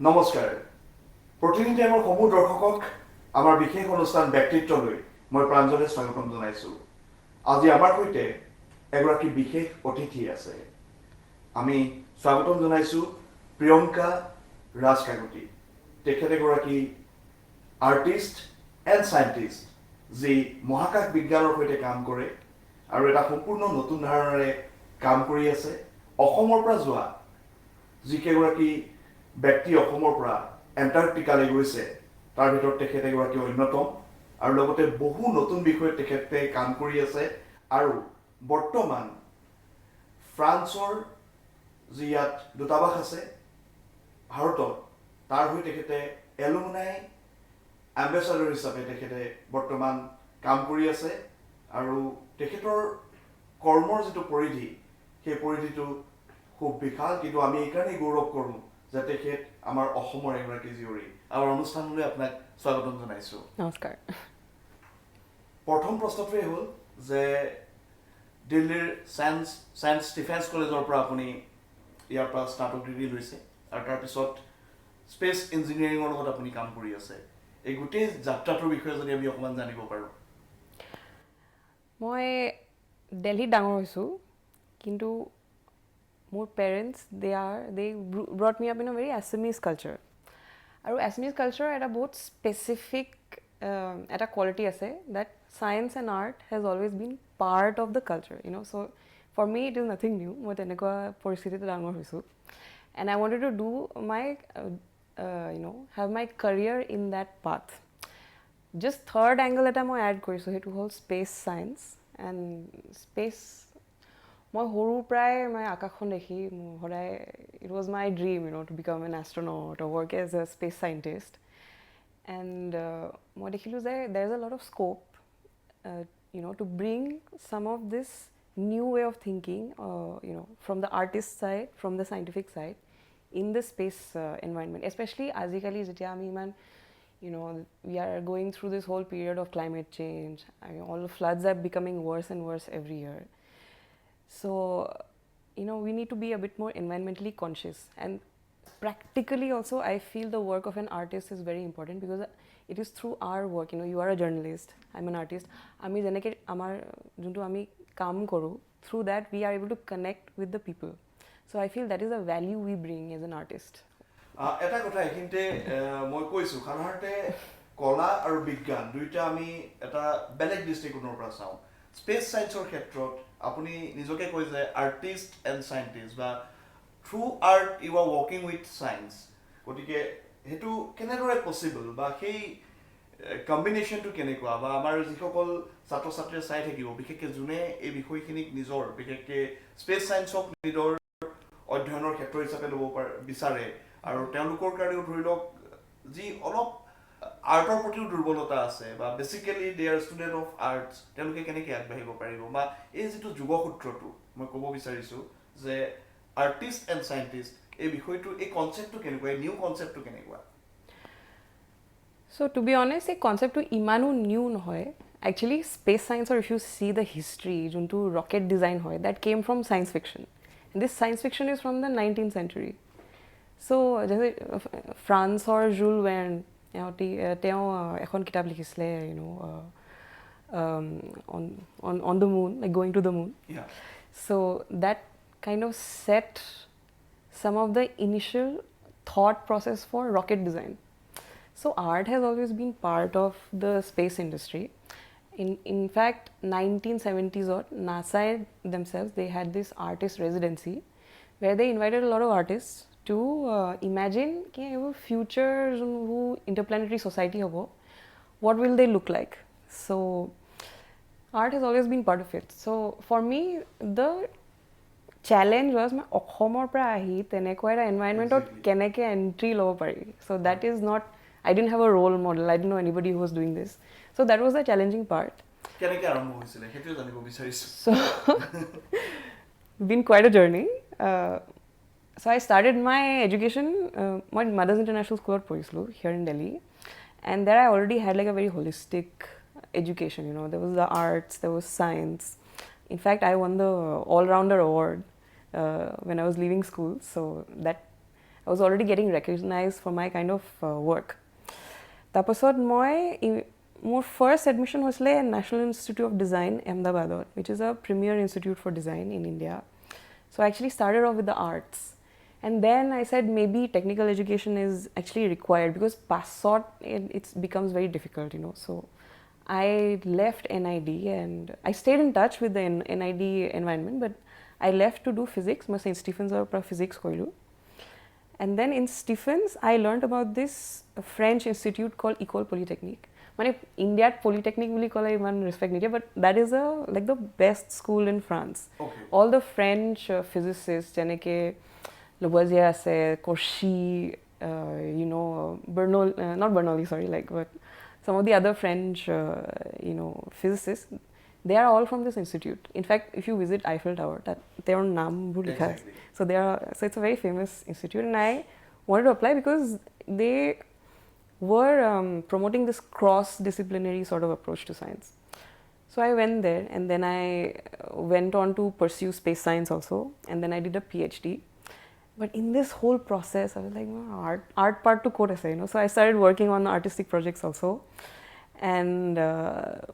নমস্কাৰ প্ৰতিদিন টাইমৰ সমূহ দৰ্শকক আমাৰ বিশেষ অনুষ্ঠান ব্যক্তিত্বলৈ মই প্ৰাঞ্জলে স্বাগতম জনাইছোঁ। আজি আমাৰ সৈতে এগৰাকী বিশেষ অতিথি আছে। আমি স্বাগতম জনাইছোঁ প্ৰিয়ংকা ৰাজকাকতি। তেখেত এগৰাকী আৰ্টিষ্ট এণ্ড চাইণ্টিষ্ট যি মহাকাশ বিজ্ঞানৰ সৈতে কাম কৰে আৰু এটা সম্পূৰ্ণ নতুন ধাৰণাৰে কাম কৰি আছে। অসমৰ পৰা যোৱা যিকেইগৰাকী ব্যক্তি অসমৰ পৰা এণ্টাৰ্কটিকালৈ গৈছে তাৰ ভিতৰত তেখেত এগৰাকী অন্যতম আৰু লগতে বহু নতুন বিষয়ত তেখেতে কাম কৰি আছে আৰু বৰ্তমান ফ্ৰান্সৰ যি ইয়াত দূতাবাস আছে ভাৰতত তাৰ হৈ তেখেতে এলুমনাই এম্বেচাডৰ হিচাপে তেখেতে বৰ্তমান কাম কৰি আছে আৰু তেখেতৰ কৰ্মৰ যিটো পৰিধি সেই পৰিধিটো খুব বিশাল, কিন্তু আমি এইকাৰণেই গৌৰৱ কৰোঁ যে তেখেত আমাৰ অসমৰ এগৰাকী জীয়ৰী। আমাৰ অনুষ্ঠানলৈ আপোনাক স্বাগতম জনাইছোঁ। নমস্কাৰ। প্ৰথম প্ৰশ্নটোৱেই হ'ল যে দিল্লীৰ ছায়েন্স ডিফেন্স কলেজৰ পৰা আপুনি ইয়াৰ পৰা স্নাতক ডিগ্ৰী লৈছে আৰু তাৰপিছত স্পেচ ইঞ্জিনিয়াৰিঙৰ লগত আপুনি কাম কৰি আছে। এই গোটেই যাত্ৰাটোৰ বিষয়ে যদি আমি অকণমান জানিব পাৰোঁ। মই দিল্লীত ডাঙৰ হৈছোঁ, কিন্তু মোৰ parents they brought me up in a very Assamese culture. আৰু এছামিজ কালচাৰৰ এটা বহুত স্পেচিফিক এটা কোৱালিটি আছে that science and art has always been part of the culture, so' for me it is nothing new. মই তেনেকুৱা পৰিস্থিতিত ডাঙৰ হৈছোঁ and I wanted to do my have my career in that path. Just third angle এটা মই add কৰিছোঁ, সেইটো হ'ল স্পেচ ছায়েন্স এণ্ড স্পেচ। মই সৰুৰ পৰাই মই আকাশখন দেখি মোৰ সদায় it was my dream to become an astronaut or work as a space scientist. And মই দেখিলোঁ যে there is a lot of scope to bring some of this new way of thinking from the artist side, from the scientific side in the space environment. Especially আজিকালি যেতিয়া আমি ইমান we are going through this whole period of climate change. All the floods are becoming worse and worse every year. So, we need to be a bit more environmentally conscious. And practically also, I feel the work of an artist is very important because it is through our work. You are a journalist, I'm an artist. Ami jeneke amar juntu ami kaam koru, through that we are able to connect with the people. So I feel that is a value we bring as an artist. এটা কথা এইখিনিতে মই কৈছোঁ, সাধাৰণতে কলা আৰু বিজ্ঞান দুয়োটা আমি এটা বেলেগ দৃষ্টিকোণৰ পৰা চাওঁ। স্পেচ ছায়েন্সৰ ক্ষেত্ৰত আপুনি নিজকে কয় যে আৰ্টিষ্ট এণ্ড চাইণ্টিষ্ট বা through art you are working with science. গতিকে সেইটো কেনেদৰে পচিবল বা সেই কম্বিনেশ্যনটো কেনেকুৱা, বা আমাৰ যিসকল ছাত্ৰ ছাত্ৰীয়ে চাই থাকিব, বিশেষকৈ যোনে এই বিষয়খিনিক নিজৰ বিশেষকৈ স্পেচ ছায়েন্সক নিজৰ অধ্যয়নৰ ক্ষেত্ৰ হিচাপে ল'ব বিচাৰে আৰু তেওঁলোকৰ কাৰণেও ধৰি লওক যি অলপ আৰ্টৰ প্ৰতিও দুৰ্বলতা আছে বা basically they are student of arts, তেওঁলোকে কেনেকৈ আগবাঢ়িব পাৰিব বা এই যিটো যুগসূত্ৰটো মই ক'ব বিচাৰিছোঁ যে আৰ্টিষ্ট এণ্ড চাইণ্টিষ্ট এই বিষয়টো, এই কনচেপ্টটো কেনেকুৱা, এই নিউ কনচেপ্টটো কেনেকুৱা? So to be honest, এই কনচেপ্টটো ইমানো নিউ নহয়। Actually, space science, or if you see the history, যোনটো rocket design হয়, that came from science fiction. And this science fiction is from the 19th century. So, যেনে ফ্ৰান্সৰ joule Verne, তেওঁ এখন কিতাপ লিখিছিলে on the moon, like going to the moon. Yeah. So that kind of set some of the initial thought process for rocket design. So art has always been part of the space industry. In fact, 1970s or NASA themselves, they had this artist residency where they invited a lot of artists to imagine कि future who interplanetary society hobo, what will they look like. So art has always been part of it. So for me, the challenge was my অসমৰ পৰা আহি তেনেকুৱা এটা এনভাইৰনমেণ্টত কেনেকৈ entry ল'ব পাৰি। So that is not, I didn't have a role model, I didn't know anybody who was doing this. So that was the challenging part. কেনেকৈ আৰম্ভ হৈছিলে সেইটো জানিব বিচাৰিছোঁ। So been quite a journey. So I started my education, my Mother's International School here in Delhi, and there I already had like a very holistic education. There was the arts, there was science. In fact, I won the all-rounder award when I was leaving school. So that I was already getting recognized for my kind of work. তাৰপাছত মই মোৰ first admission হৈছিলে National Institute of Design এহমেদাবাদত, which is a premier institute for design in India. So I actually started off with the arts. And then I said maybe technical education is actually required because pasot it becomes very difficult, you know. So I left NID and I stayed in touch with the NID environment, but I left to do physics. My St. Stephen's or physics koilu. And then in Stephens, I learned about this French institute called École Polytechnique. Mane India Polytechnic will call it one respect media, but that is like the best school in France. Okay. All the French physicists, Janeke, Lavoisier, Cauchy, you know, not Bernoulli, sorry, like, but some of the other French, you know, physicists, they are all from this institute. In fact, if you visit Eiffel Tower, that their naam bhi likha hai. So so it's a very famous institute, and I wanted to apply because they were promoting this cross-disciplinary sort of approach to science. So I went there, and then I went on to pursue space science also, and then I did a PhD. But in this whole process, I was like, art part to code essay, you know. So I started working on artistic projects also, and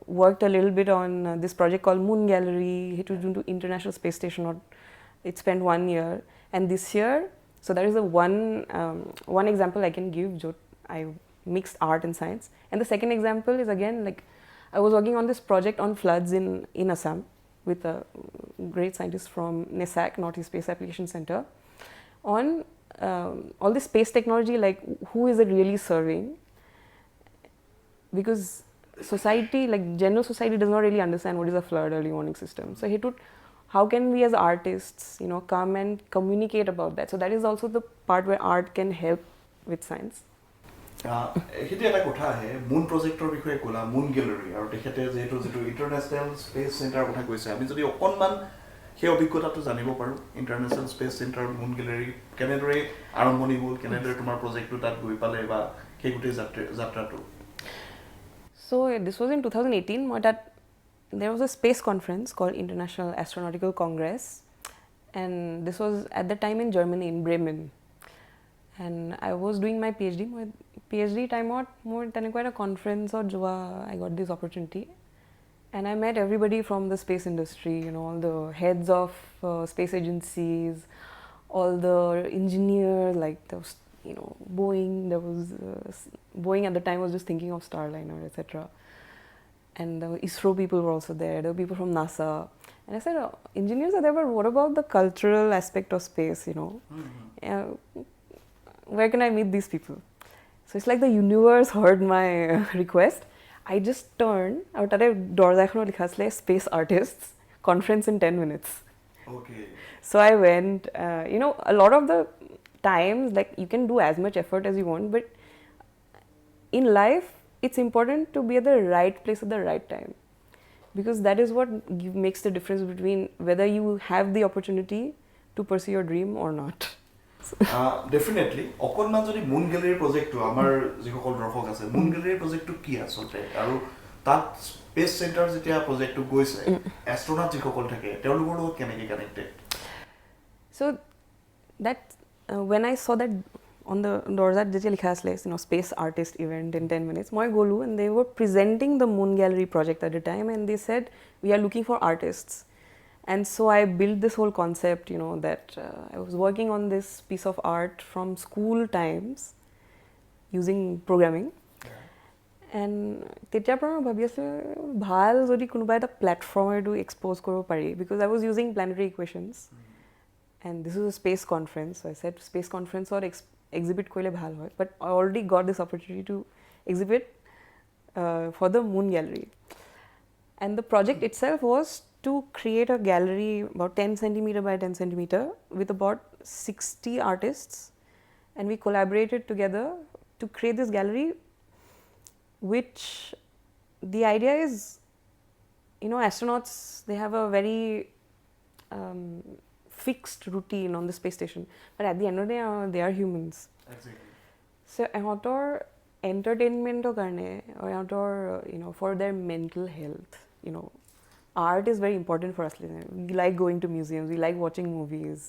worked a little bit on this project called Moon Gallery. It was into International Space Station. It spent 1 year, and this year, so there is one example I can give. I mixed art and science, and the second example is again like I was working on this project on floods in Assam with a great scientist from NESAC, Northeast Space Application Center, on all this space technology, like who is it really serving? Because society, like general society, does not really understand what is a flood early warning system. So he took, how can we as artists, you know, come and communicate about that? So that is also the part where art can help with science. সেইটো এটা কথা আহে moon projector বিষয়ে ক'লা, moon gallery, আৰু তেখেতে যিহেতু international space চেণ্টাৰৰ কথা কৈছে, আমি যদি অকণমান সেই অভিজ্ঞতাটো জানিব পাৰোঁ, international space centre moon gallery কেনেদৰে আৰম্ভণি হ'ল, কেনেদৰে তোমাৰ প্ৰজেক্টটো তাত গৈ পালে, বা সেই গোটেই যাত্ৰাটো? So this was in 2018. There was a space conference called International Astronautical Congress, and this was at the time in Germany, in Bremen. And I was doing my PhD. My PhD time out more than quite a conference or joa, I got this opportunity, and I met everybody from the space industry. You know, all the heads of space agencies, all the engineers, like those, you know, Boeing. There was Boeing at the time was just thinking of Starliner, etc. And the ISRO people were also there. There were people from NASA. And I said, engineers are there, but what about the cultural aspect of space, you know? Where can I meet these people? So it's like the universe heard my request. I just turned, out at a dorza ekhono likha asle space artists conference in 10 minutes. Okay. So I went, you know, a lot of the times, like you can do as much effort as you want, but in life, it's important to be at the right place at the right time, because that is what makes the difference between whether you have the opportunity to pursue your dream or not. Definitely অকণমান যদি moon গেলেৰীৰ প্ৰজেক্টটো, আমাৰ যিসকল দৰ্শক আছে, moon গেলেৰীৰ প্ৰজেক্টটো কি আচলতে, আৰু তাত স্পেচ চেণ্টাৰ যেতিয়া প্ৰজেক্টটো গৈছে, এষ্ট্ৰনাট যিসকল থাকে তেওঁলোকৰ লগত কেনেকৈ connected? So that when I saw that on the doorjat যেতিয়া লিখা আছিলে, you know, space artist event in 10 minutes, মই গ'লো, and they were presenting the Moon Gallery project at the time, and they said we are looking for artists. And so I built this whole concept, you know, that I was working on this piece of art from school times using programming. And তেতিয়া পৰা মই ভাবি আছোঁ ভাল যদি কোনোবা এটা প্লেটফৰ্মটো expose কৰিব পাৰি, because I was using planetary equations. And this is a space conference, so I said space conference or exhibit কৰিলে ভাল হয়. But I already got this opportunity to exhibit for the Moon Gallery. And the project itself was to create a gallery about 10 centimeter by 10 centimeter with about 60 artists, and we collaborated together to create this gallery, which the idea is, you know, astronauts, they have a very fixed routine on the space station, but at the end of the day, they are humans. Exactly. So ihotor entertainment karne, or ihotor, you know, for their mental health, you know, art is very important for us. We like going to museums, we like watching movies,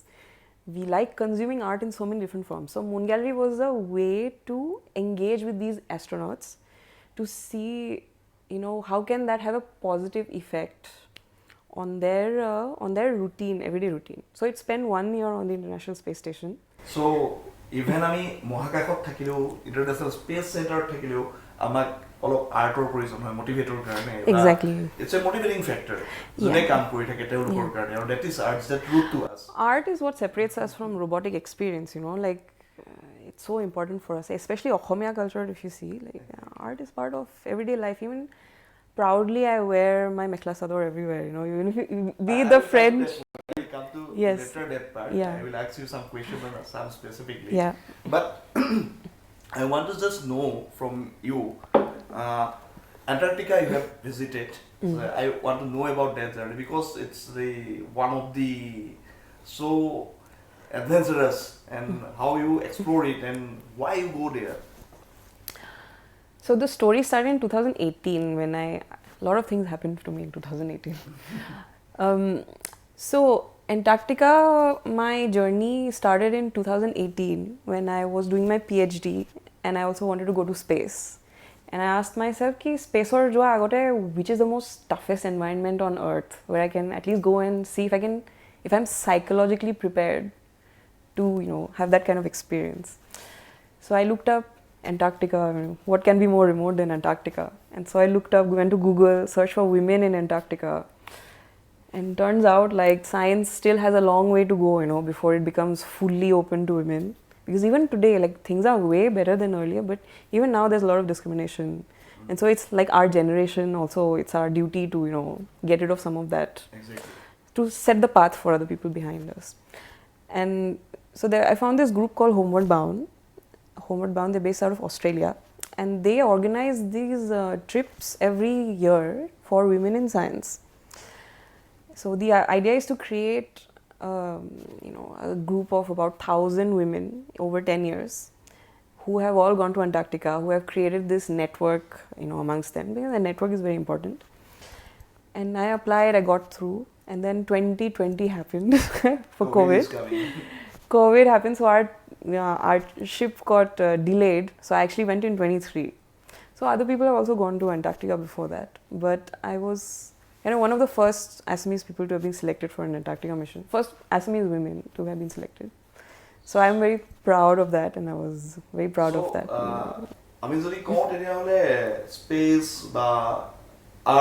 we like consuming art in so many different forms. So Moon Gallery was a way to engage with these astronauts to see, you know, how can that have a positive effect on their routine, everyday routine. So it spent 1 year on the International Space Station. So even আমি মহাকাশত থাকিলেও international space চেণ্টাৰত থাকিলেও আমাক অলপ আৰ্টৰ প্ৰয়োজন হয় মোটিভেটৰ কাৰণে Exactly. It's a motivating factor যোনে কাম কৰি থাকে তেওঁলোকৰ কাৰণে আৰু that is arts that root to us. Art is what separates us from robotic experience, you know, like it's so important for us, especially Okhomia culture. If you see, like art is part of everyday life. Even proudly I wear my mekhla sador everywhere, you know, even if be the French. We'll come to Yes. later that part. Yeah. I will ask you some questions on Assam specifically. Yeah. But I want to just know from you, Antarctica you have visited. So I want to know about that journey because it's the one of the so adventurous and how you explore it and why you go there. So the story started in 2018 when a lot of things happened to me in 2018. So Antarctica, my journey started in 2018 when I was doing my PhD and I also wanted to go to space. And I asked myself, ki space or jo agote, which is the most toughest environment on Earth where I can at least go and see if I'm psychologically prepared to, you know, have that kind of experience. So I looked up Antarctica, what can be more remote than Antarctica? And so I looked up, went to Google, searched for women in Antarctica. And turns out like science still has a long way to go, you know, before it becomes fully open to women. Because even today, like things are way better than earlier, but even now there's a lot of discrimination. And so it's like our generation also, it's our duty to, you know, get rid of some of that. Exactly. To set the path for other people behind us. And so there, I found this group called Homeward Bound. Homeward Bound, they're based out of Australia. And they organize these trips every year for women in science. So the idea is to create, you know, a group of about 1,000 women over 10 years who have all gone to Antarctica, who have created this network, you know, amongst them, because the network is very important. And I applied, I got through, and then 2020 happened for COVID. COVID happened, so our ship got delayed, so I actually went in 23. So other people have also gone to Antarctica before that, but I was, you know, one of the first Assamese people to have been selected for an Antarctica mission. First Assamese women to have been selected. So I'm very proud of that, and I was very proud of that. আমি যদি কওঁ তেতিয়াহ'লে space বা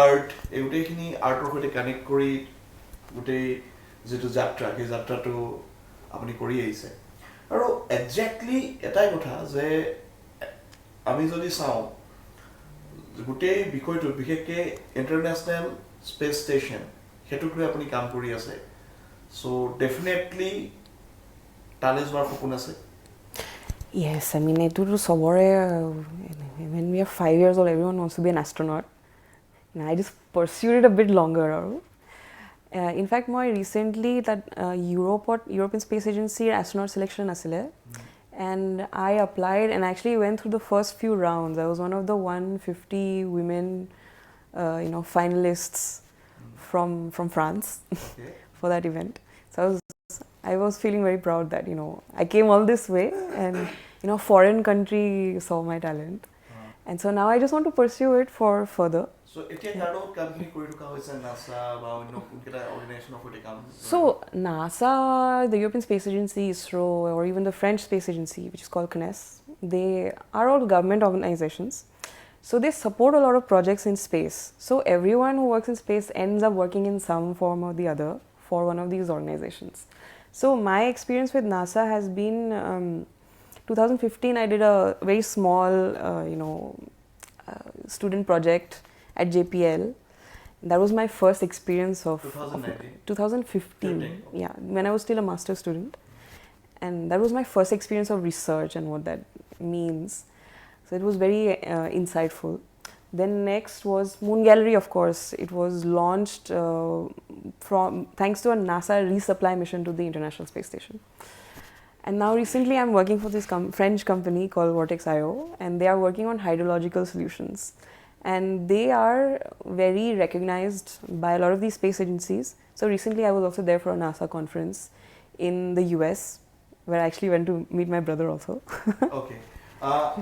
art এই গোটেইখিনি আৰ্টৰ সৈতে connect কৰি গোটেই যিটো যাত্ৰা সেই যাত্ৰাটো আপুনি কৰি আহিছে আৰু একজেক্টলি এটাই কথা যে আমি যদি চাওঁ গোটেই বিষয়টো বিশেষকৈ ইণ্টাৰনেশ্যনেল স্পেচ ষ্টেচন সেইটোক লৈ আপুনি কাম কৰি আছে চ' ডেফিনেটলি তালৈ যোৱাৰ সপোন আছে Yes, I mean, etutu sobore, when we are 5 years old, everyone wants to be an astronaut. And I just pursued it a bit longer. In fact, more recently, that European Space Agency astronaut selection asile, and I applied and actually went through the first few rounds. I was one of the 150 women, you know, finalists from France for that event. So I was feeling very proud that, you know, I came all this way and, you know, foreign country saw my talent. And so now I just want to pursue it for further. So এতিয়া কাৰ্ডত কামখিনি কৰি থকা হৈছে NASA বা অন্য কোনকেইটা অৰ্গেনাইজেশ্যনৰ সৈতে কাম So NASA, the European Space Agency, ISRO, or even the French Space Agency, which is called CNES, they are all government organizations. So they support a lot of projects in space. So everyone who works in space ends up working in some form or the other for one of these organizations. So my experience with NASA has been, 2015 I did a very small, you know, student project at JPL. That was my first experience of 2015. Yeah, when I was still a master's student. And that was my first experience of research and what that means. So it was very insightful. Then next was Moon Gallery, of course. It was launched thanks to a NASA resupply mission to the International Space Station. And now recently I'm working for this French company called Vortex.io, and they are working on hydrological solutions. And they are very recognized by a lot of these space agencies. So recently I was also there for a NASA conference in the US, where I actually went to meet my brother also. Okay.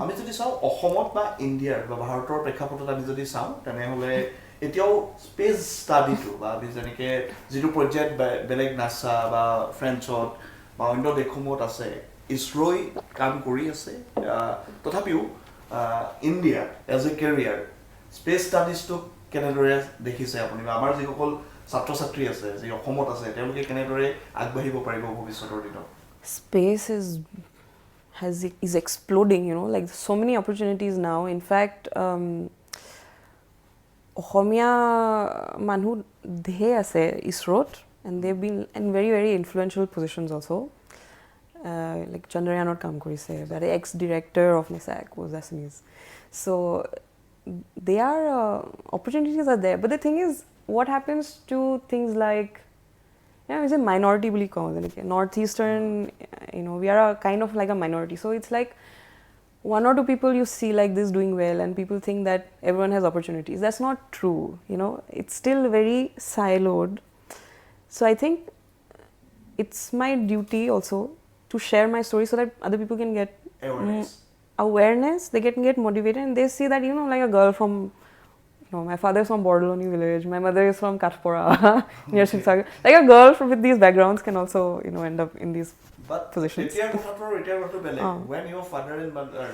আমি যদি চাওঁ অসমত বা ইণ্ডিয়াৰ বা ভাৰতৰ প্ৰেক্ষাপটত আমি যদি চাওঁ তেনেহ'লে এতিয়াও স্পেচ ষ্টাডিটো বা আমি যেনেকৈ যিটো পৰ্যায়ত বেলেগ নাছা বা ফ্ৰেন্সত বা অন্য দেশসমূহত আছে ইছৰোই কাম কৰি আছে তথাপিও India as a career space ষ্টাডিজটোক কেনেদৰে দেখিছে আপুনি বা আমাৰ যিসকল ছাত্ৰ ছাত্ৰী আছে যি অসমত আছে তেওঁলোকে কেনেদৰে আগবাঢ়িব পাৰিব ভৱিষ্যতৰ দিনত Space is exploding, you know, like so many opportunities now. In fact, Ohomia Manhu they ase ISROt, and they've been in very, very influential positions also. Like Chandrayanot kam korise, but the ex-director of NISAC was Assamese. So there are opportunities are there, but the thing is, what happens to things like it's a minority bully cause northeastern, you know, we are a kind of like a minority, so it's like one or two people you see like this doing well and people think that everyone has opportunities. That's not true, you know, it's still very siloed. So I think it's my duty also to share my story so that other people can get awareness, they can get motivated, and they see that, you know, like a girl from, no, my father is from Bordoloni village, my mother is from Katpura, near Shivsagar. Like a girl with these backgrounds can also, you know, end up in these positions. When your father and mother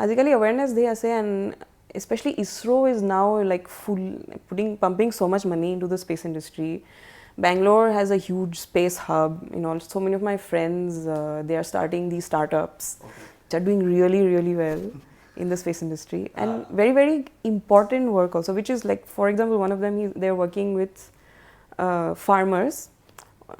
আজিকালি awareness they are and especially ISRO is now like pumping so much money into the space industry. Bangalore has a huge space hub, you know, so many of my friends, they are starting these startups which are doing really, really well in the space industry, and very, very important work also, which is like, for example, one of them, they're working with farmers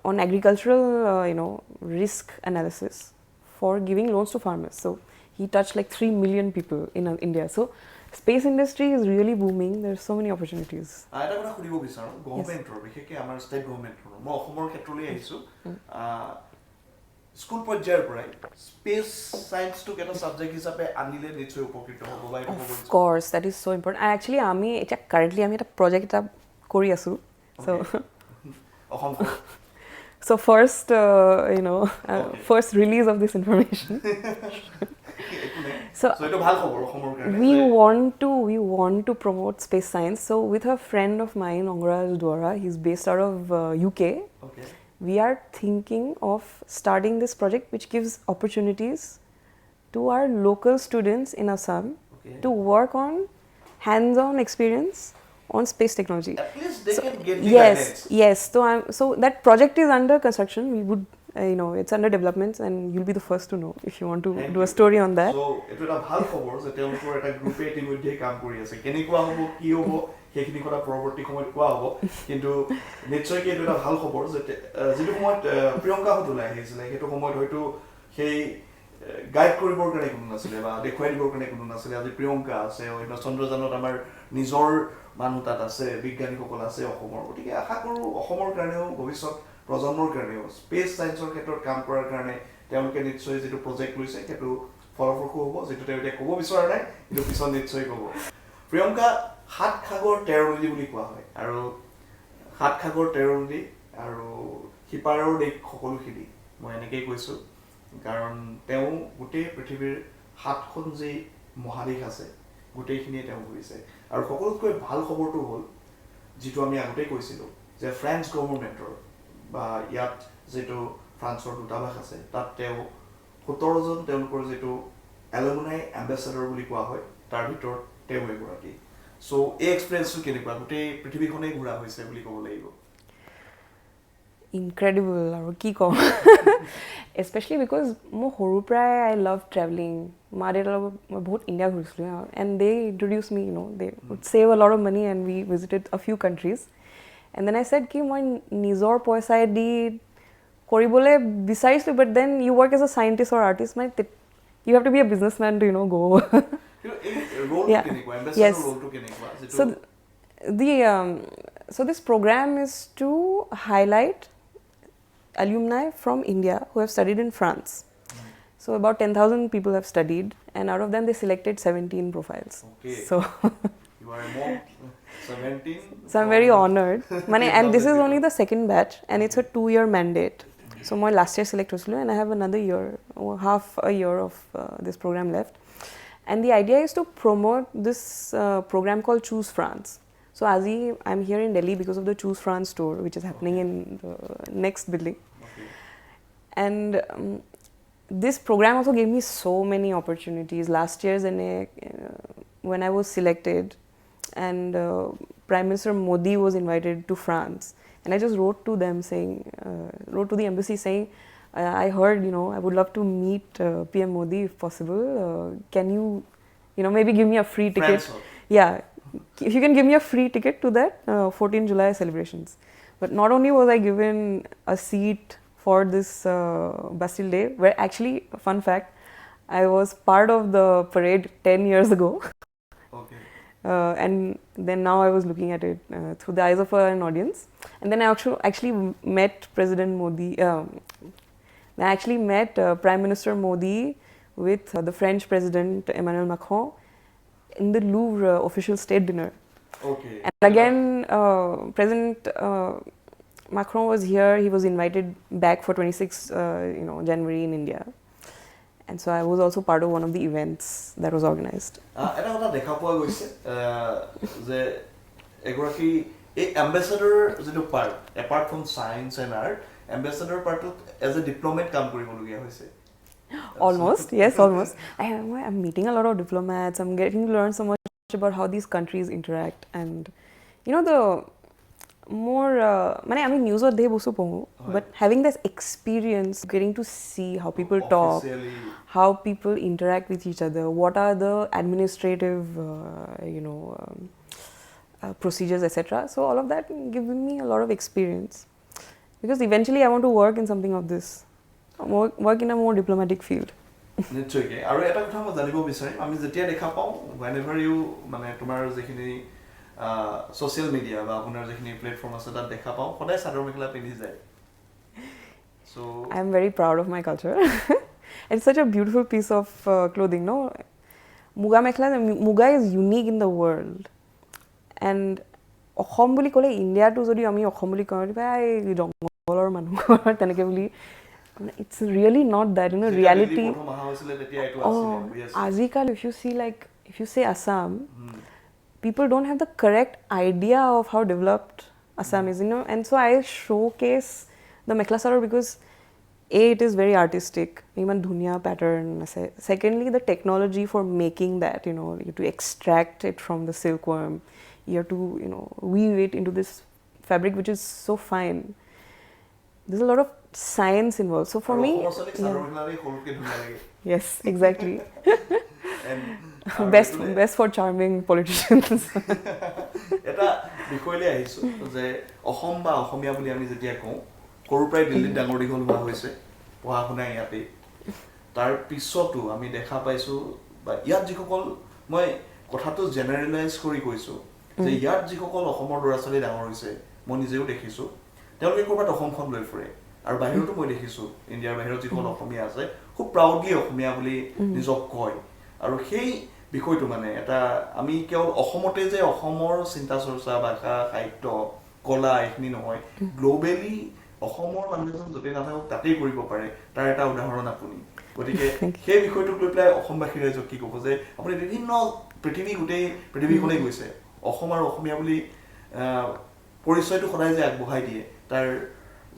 on agricultural, you know, risk analysis for giving loans to farmers. So he touched like 3 million people in India. So space industry is really booming. There's so many opportunities. এটা কথা সুধিব বিচাৰো গভৰ্ণমেণ্টৰ বিশেষকৈ আমাৰ state গভৰ্ণমেণ্টৰ মই অসমৰ ক্ষেত্ৰলৈ আহিছো স্কুল পৰ্যায়ৰ পৰাই স্পেচ সায়েন্সটো এটা সাবজেক্ট হিচাপে আনিলে নিশ্চয় উপকৃত হ'ব বা এটা হ'ব Of course, that is so important. Actually আমি এটা কাৰেন্টলি আমি এটা প্ৰজেক্ট এটা কৰি আছো. So Assam so first you know first release of this information. So we want to promote space science. So with a friend of mine, Angraj Dwara, he's based out of UK. Okay. We are thinking of starting this project which gives opportunities to our local students in Assam to work on hands-on experience on space technology. At least they can get the guidance. Yes. So that project is under construction. We would you know, it's under development, and you'll be the first to know if you want to do a story on that. So it will have ভাল খবৰ যে তেওঁলোকৰ এটা গ্ৰুপে ইতিমধ্যে কাম কৰি আছে কেনেকুৱা হ'ব কি হ'ব সেইখিনি কথা পৰৱৰ্তী সময়ত কোৱা হ'ব কিন্তু নিশ্চয় কি এটা ভাল খবৰ যে যিটো সময়ত প্ৰিয়ংকা হত ওলাই আহিছিলে সেইটো সময়ত হয়তো সেই গাইড কৰিবৰ কাৰণে কোনো নাছিলে বা দেখুৱাই দিবৰ কাৰণে কোনো নাছিলে আজি প্ৰিয়ংকা আছে অন্য চন্দ্ৰযানত আমাৰ নিজৰ মানুহ তাত আছে বিজ্ঞানীসকল আছে অসমৰ গতিকে আশা কৰোঁ অসমৰ কাৰণেও ভৱিষ্যত প্ৰজন্মৰ কাৰণেও স্পেচ সায়েন্সৰ ক্ষেত্ৰত কাম কৰাৰ কাৰণে তেওঁলোকে নিশ্চয় যিটো প্ৰজেক্ট লৈছে সেইটো ফলপ্ৰসূ হ'ব যিটো তেওঁলোকে ক'ব বিচৰা নাই কিন্তু পিছত নিশ্চয় ক'ব প্ৰিয়ংকা সাত সাগৰ তেৰ নদী বুলি কোৱা হয় আৰু সাত সাগৰ তেৰ নদী আৰু সিপাৰৰ দেশ সকলোখিনি মই এনেকেই কৈছোঁ কাৰণ তেওঁ গোটেই পৃথিৱীৰ সাতখন যি মহাদেশ আছে গোটেইখিনিয়ে তেওঁ ঘূৰিছে আৰু সকলোতকৈ ভাল খবৰটো হ'ল যিটো আমি আগতে কৈছিলোঁ যে ফ্ৰেঞ্চ গভৰ্ণমেণ্টৰ বা ইয়াত যেটো ফ্ৰান্সৰ দূতাবাস আছে তাত তেওঁ 17 জন তেওঁলোকৰ যেটো এলুমনাই এম্বাসেডৰ বুলি কোৱা হয় তাৰ ভিতৰত তেওঁ এগৰাকী সো এই এক্সপেৰিয়েন্সটো কেনেকুৱা গোটেই পৃথিৱীখনে ঘূৰা হৈছে বুলি ক'ব লাগিব incredible আৰু কি কম especially because মই সৰু প্ৰায় I love traveling মা দেউতাৰ লগত মই বহুত India ঘূৰিছিলোঁ and they introduced me, you know, they would save a lot of money and we visited a few countries. And then I said ki moi nijor poisai di koribole bisarisu, but then you work as a scientist or artist, you have to be a businessman to, you know, go. Yes. So this program is to highlight alumni from India who have studied in France. So about 10,000 people have studied, and out of them they selected 17 profiles. Okay. So You are a monk, 17. So I'm very honored. And this is only the second batch, and it's a 2-year mandate. So my last year select was and I have another year, or half a year of this program left. And the idea is to promote this program called Choose France. So Azi, I'm here in Delhi because of the Choose France tour, which is happening in the next building. Okay. And this program also gave me so many opportunities. Last year, when I was selected, and Prime Minister Modi was invited to France, and I just wrote to them saying, wrote to the embassy saying, I heard, I would love to meet PM Modi if possible. Can you, maybe give me a free ticket? Yeah, if you can give me a free ticket to that 14 July celebrations. But not only was I given a seat for this Bastille Day, where actually, fun fact, I was part of the parade 10 years ago. Okay. And then now I was looking at it through the eyes of an audience. And then I actually met President Modi. I actually met Prime Minister Modi with the French President Emmanuel Macron in the Louvre official state dinner. Okay. And again, President Macron was here. He was invited back for 26 January in India. And so I was also part of one of the events that was organized. এটা কথা দেখা পোৱা গৈছে যে এগৰাকী এই ambassador যিটো part apart from science and art ambassador পাৰ্টত এজ এ ডিপ্ল'মেট কাম কৰিবলগীয়া হৈছে Almost, yes, almost. I'm meeting a lot of diplomats. I'm getting to learn so much about how these countries interact. And, the more, I mean, news or but having this experience, getting to see how people talk, how people interact with each other, what are the administrative, procedures, etc. So all of that gives me a lot of experience. Because eventually I want to work in something of this. Work in a more diplomatic field. নিশ্চয়কৈ আৰু এটা কথা মই জানিব বিচাৰিম আমি যেতিয়া দেখা পাওঁ whenever you তোমাৰ যিখিনি social media বা আপোনাৰ যিখিনি প্লেটফৰ্ম আছে তাত দেখা পাওঁ সদায় চাদৰ মেখেলা পিন্ধি যায় so I am very proud of my culture. It's such a beautiful piece of clothing, no? Muga is unique in the world. And অসম বুলি ক'লে ইণ্ডিয়াটো যদি আমি অসম বুলি কওঁ জংঘলৰ মানুহ তেনেকৈ বুলি it's really not that, reality. Azikal, if you say Assam, people don't have the correct idea of how developed Assam is, and so I showcase the mekhla sador because it is very artistic, even dhunia pattern. Secondly, the technology for making that, you have to extract it from the silkworm, you have to, weave it into this fabric which is so fine. There's a lot of science involved. So for me, yes, exactly. best for charming politicians. এটা বিষয়লৈ আহিছো যে অসম বা অসমীয়া বুলি আমি যেতিয়া কওঁ সৰুৰ পৰাই দিল্লীত ডাঙৰ দীঘল হোৱা হৈছে পঢ়া শুনা ইয়াতে তাৰ পিছতো আমি দেখা পাইছো বা ইয়াত যিসকল মই কথাটো জেনেৰেলাইজ কৰি কৈছো যে ইয়াত যিসকল অসমৰ ল'ৰা ছোৱালী ডাঙৰ হৈছে মই নিজেও দেখিছো তেওঁলোকে ক'ৰবাত অসমখন লৈ ফুৰে আৰু বাহিৰতো মই দেখিছো ইণ্ডিয়াৰ বাহিৰত যিসকল অসমীয়া আছে খুব প্ৰাউডলি অসমীয়া বুলি নিজক কয় আৰু সেই বিষয়টো এটা আমি কেৱল অসমতে যে অসমৰ চিন্তা চৰ্চা ভাষা সাহিত্য কলা এইখিনি নহয় গ্লোবেলি অসমৰ মানুহজন য'তে নাথাকক তাতেই কৰিব পাৰে তাৰ এটা উদাহৰণ আপুনি গতিকে সেই বিষয়টোক লৈ পেলাই অসমবাসীৰ ৰাইজক কি ক'ব যে আপুনি বিভিন্ন পৃথিৱীখনে গৈছে অসম আৰু অসমীয়া বুলি পৰিচয়টো সদায় যে আগবঢ়াই দিয়ে তাৰ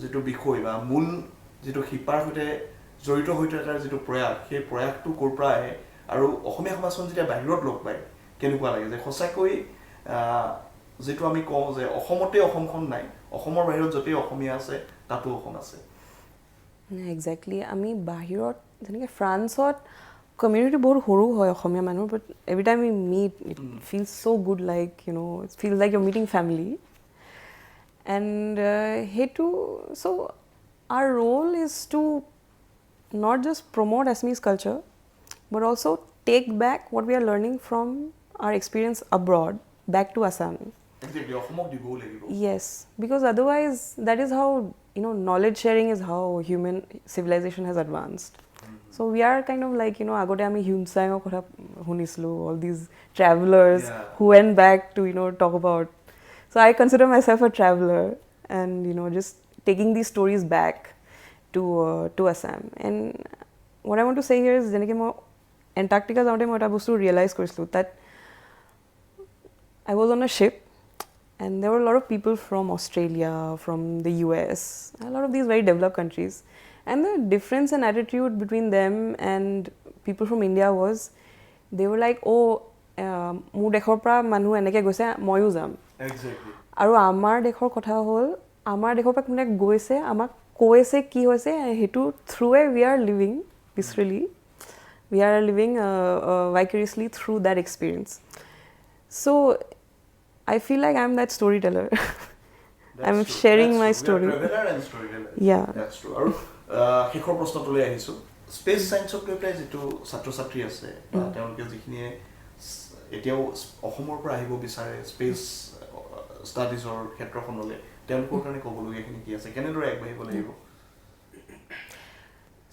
যিটো বিষয় বা মূল যিটো শিপাৰ সৈতে জড়িত হৈ থকাৰ যিটো প্ৰয়াস সেই প্ৰয়াসটো ক'ৰ পৰা আহে আৰু অসমীয়া সমাজখন যেতিয়া বাহিৰত লগ পায় কেনেকুৱা লাগে যে সঁচাকৈ যেটো আমি কওঁ যে অসমতে অসমখন নাই অসমৰ বাহিৰত য'তেই অসমীয়া আছে তাতো অসম আছে এক্স্যাক্টলি আমি বাহিৰত যেনেকৈ ফ্ৰান্সত community বহুত সৰু হয় অসমীয়া মানুহ but every time we meet it feels so good like it feels like you're meeting family and so our role is to not just promote Assamese culture but also take back what we are learning from our experience abroad back to Assam. Yes, because otherwise that is how knowledge sharing is how human civilization has advanced. So we are kind of like, you know, agote ami Hyunsangor kotha hunislu, all these travelers who went back to, you know, talk about. So I consider myself a traveler and, you know, just taking these stories back to Assam. And what I want to say here is jeneke moi Antarctica jaunte moi eta bostu realize korislu that I was on a ship and there were a lot of people from Australia, from the US, a lot of these very developed countries. And the difference in attitude between them and people from India was, they were like, oh, মোৰ দেশৰ পৰা মানুহ এনেকৈ গৈছে ময়ো যাম। আৰু আমাৰ দেশৰ কথা হ'ল, আমাৰ দেশৰ পৰা কোনে গৈছে আমাক কৈছে কি হৈছে, সেইটো থ্ৰুৱে we are living peacefully, we are living vicariously through that experience. So I feel like I'm that storyteller. I'm sharing my story. Traveler and storyteller. Yeah. That's true. আৰু শেষৰ প্ৰশ্নটোলৈ আহিছোঁ, স্পেচ ছায়েন্সক লৈ পেলাই যিটো ছাত্ৰ ছাত্ৰী আছে বা তেওঁলোকে যিখিনিয়ে এতিয়াও অসমৰ পৰা আহিব বিচাৰে স্পেচ ষ্টাডিজৰ ক্ষেত্ৰখনলৈ, তেওঁলোকৰ কাৰণে ক'বলগীয়াখিনি কি আছে, কেনেদৰে আগবাঢ়িব লাগিব?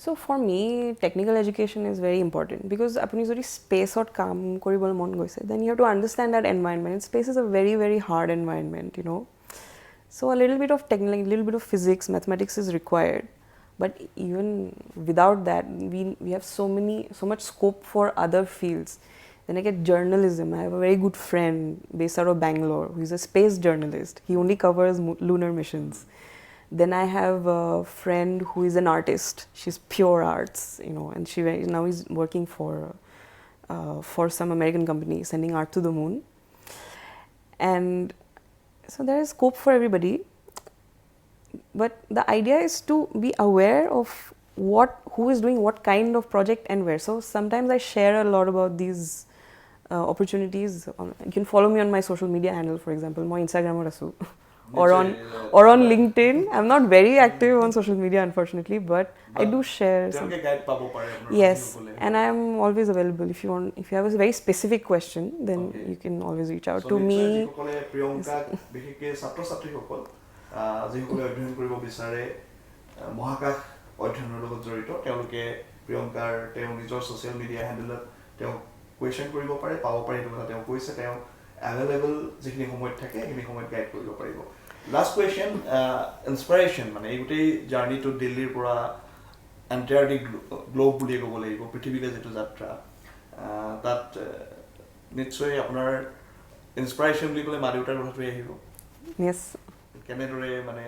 So for me, technical education is very important because apuni jodi space ot kaam koribole mon goise, then you have to understand that environment. Space is a very, very hard environment, you know. So a little bit of technical, a little bit of physics, mathematics is required. But even without that, we have so much scope for other fields. Then I get journalism. I have a very good friend based out of Bangalore who is a space journalist. He only covers lunar missions. Then I have a friend who is an artist. She's pure arts, you know, and she now is working for some American company, sending art to the moon. And so there is scope for everybody. But the idea is to be aware of who is doing what kind of project and where. So sometimes I share a lot about these opportunities. You can follow me on my social media handle, for example, my Instagram or on LinkedIn. I'm not very active on social media, unfortunately, but I do share some. Yes, and I'm always available. If you have a very specific question, then you can always reach out to me. যিসকলে অধ্যয়ন কৰিব বিচাৰে মহাকাশ অধ্যয়নৰ লগত জড়িত, তেওঁলোকে প্ৰিয়ংকাৰ তেওঁ নিজৰ ছ'চিয়েল মিডিয়া হেণ্ডেলত তেওঁ কুৱেশ্যন কৰিব পাৰে, পাব পাৰে, সেইটো কথা তেওঁ কৈছে, তেওঁ এভেইলেবল যিখিনি সময়ত থাকে সেইখিনি সময়ত গাইড কৰিব পাৰিব। লাষ্ট কুৱেশ্যন, ইনস্পিৰেশ্যন, মানে এই গোটেই জাৰ্ণিটো দিল্লীৰ পৰা এণ্টাৰ্কটিক গ্ল'ব বুলিয়ে ক'ব লাগিব, পৃথিৱীলৈ যিটো যাত্ৰা, তাত নিশ্চয় আপোনাৰ ইনস্পিৰেশ্যন বুলি ক'লে মা দেউতাৰ কথাটোৱে আহিব। Yes. কেনেদৰে মানে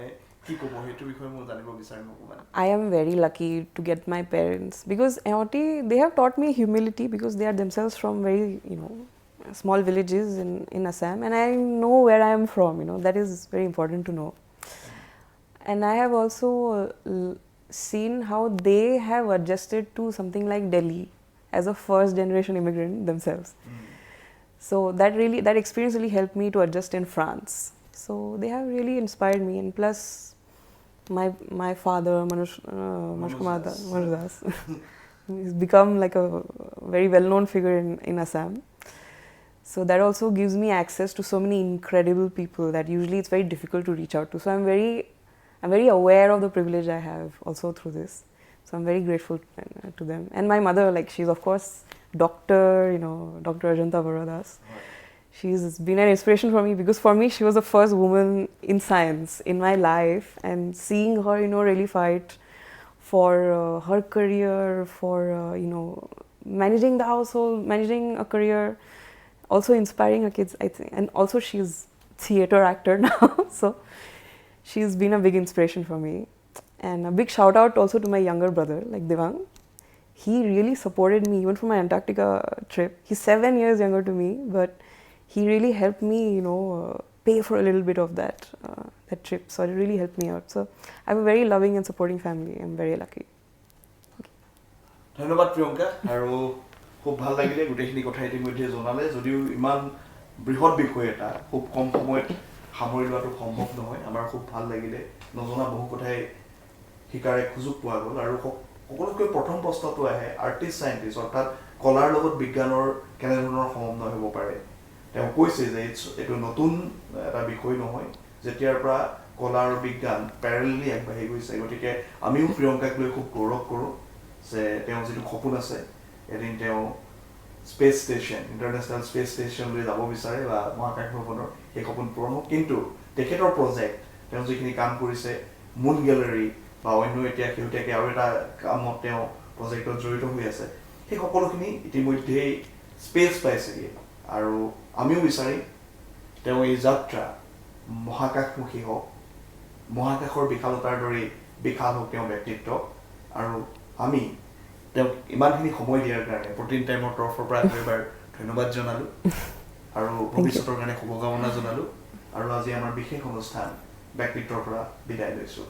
কি ক'ব সেইটো বিষয়ে মই জানিব বিচাৰিম অকমান। I am very lucky to get my parents because they have taught me humility because they are themselves from very, you know, small villages in Assam, and I know where I am from, you know, that is very important to know. And I have also seen how they have adjusted to something like Delhi as a first generation immigrant themselves. So that experience really helped me to adjust in France. So they have really inspired me, and plus my father Manoj Kumar Das he's become like a very well-known figure in Assam. So that also gives me access to so many incredible people that usually it's very difficult to reach out to. So I'm very aware of the privilege I have also through this. So I'm very grateful to them. And my mother, like, she's of course Dr. Ajanta Baradas. She's been an inspiration for me because for me she was the first woman in science in my life, and seeing her, you know, really fight for her career, for managing the household, managing a career, also inspiring her kids, I think. And also she's theater actor now, so she's been a big inspiration for me. And a big shout out also to my younger brother, like Devang. He really supported me even for my Antarctica trip. He's 7 years younger to me, but he really helped me, you know, pay for a little bit of that trip. So it really helped me out. So I have a very loving and supporting family. I'm very lucky. ধন্যবাদ প্ৰিয়ংকা, আৰু খুব ভাল লাগিলে গোটেইখিনি কথা ইতিমধ্যে জনালে, যদিও ইমান বৃহৎ বিষয় এটা খুব কম সময়ত সামৰি লোৱাটো সম্ভৱ নহয়। আমাৰ খুব ভাল লাগিলে, নজনা বহু কথাই শিকাৰ এক সুযোগ পোৱা গ'ল। আৰু সকলোতকৈ প্ৰথম প্ৰশ্নটো আহে আৰ্টিষ্ট চাইণ্টিষ্ট, অৰ্থাৎ কলাৰ লগত বিজ্ঞানৰ কেনেধৰণৰ সমন্বয় হ'ব পাৰে। তেওঁ কৈছে যে এইটো নতুন এটা বিষয় নহয়, যেতিয়াৰ পৰা কলা আৰু বিজ্ঞান পেৰেলেলি আগবাঢ়ি গৈছে। গতিকে আমিও প্ৰিয়ংকাক লৈ খুব গৌৰৱ কৰোঁ। যে তেওঁ যিটো সপোন আছে এদিন তেওঁ স্পেচ ষ্টেচন ইণ্টাৰনেশ্যনেল স্পেচ ষ্টেচনলৈ যাব বিচাৰে বা মহাকাশ ভ্ৰমণৰ সেই সপোন পূৰণ হওক কিন্তু তেখেতৰ প্ৰজেক্ট তেওঁ যিখিনি কাম কৰিছে মুন গেলেৰী বা অন্য এতিয়া শেহতীয়াকৈ আৰু এটা কামত তেওঁ প্ৰজেক্টত জড়িত হৈ আছে সেই সকলোখিনি ইতিমধ্যেই স্পেচ পাইছেগৈ আৰু আমিও বিচাৰিম তেওঁ এই যাত্ৰা মহাকাশমুখী হওক মহাকাশৰ বিশালতাৰ দৰেই বিশাল হওক তেওঁৰ ব্যক্তিত্ব আৰু আমি তেওঁক ইমানখিনি সময় দিয়াৰ কাৰণে প্ৰতিদিন টাইমৰ তৰফৰ পৰা এবাৰ ধন্যবাদ জনালোঁ আৰু ভৱিষ্যতৰ কাৰণে শুভকামনা জনালোঁ আৰু আজি আমাৰ বিশেষ অনুষ্ঠান ব্যক্তিত্বৰ পৰা বিদায় লৈছোঁ